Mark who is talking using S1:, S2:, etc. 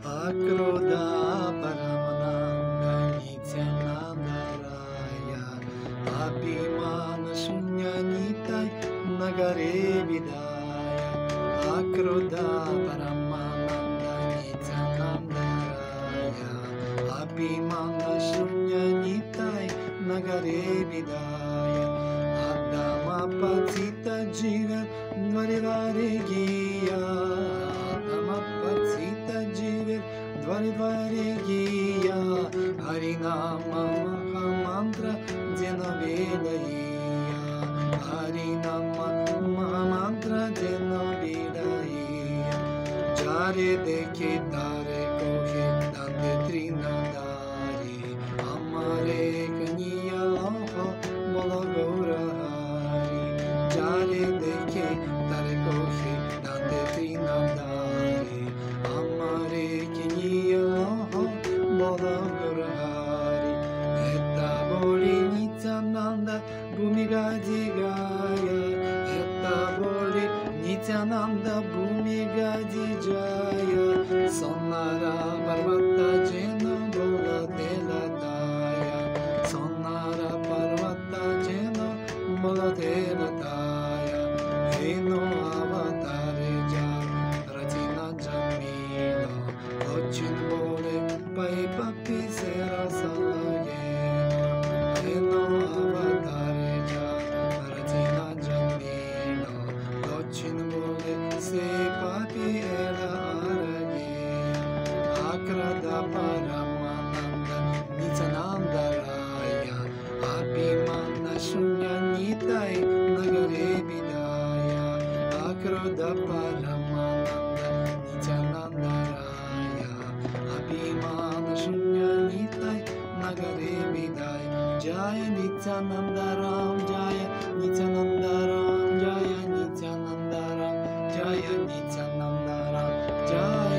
S1: Akroda Paramananda Nityananda Raya Abhimana Shunya Nitai Nagare Vidaya Akroda Paramananda Nityananda Raya Abhimana Shunya Nitai Nagare Vidaya Adama Patita Jiva Dvari Giya Adama Patita Jiva Dvari Giya Harinama Mahamantra Janavedaya Harinama Mahamantra Janavedaya Jare Deke Tare Kohe Dante Trinadari Amare Kaniya Loho Bolo Gaurahari Jare Deke Tare Kohe Dante Trinadari Amare Kaniya Loho Bolo Gaurahari Etta Boli Nityananda Bhumigaji Gaya Etta Boli Nityananda Bhumigaji Jaya Sonara Parvata Jena Bola Delataya Sonara Parvata Jena Bola Delataya Eno Avatare Ja Ratina Jamila Lochin Bole Pai Papi Sera Salayena Eno Avatare Ja Ratina Jamila Lochin Bole Se Papi Era Akrada Paramananda Nityananda Raya Abhimana Shunya Nitai Nagare Vidaya Akrada Paramananda Nityananda Raya Abhimana Shunya Nitai Nagare Vidaya Jaya Nityananda Ram Jaya Nityananda Ram Jaya Nityananda Ram Jaya Nityananda Ram Jaya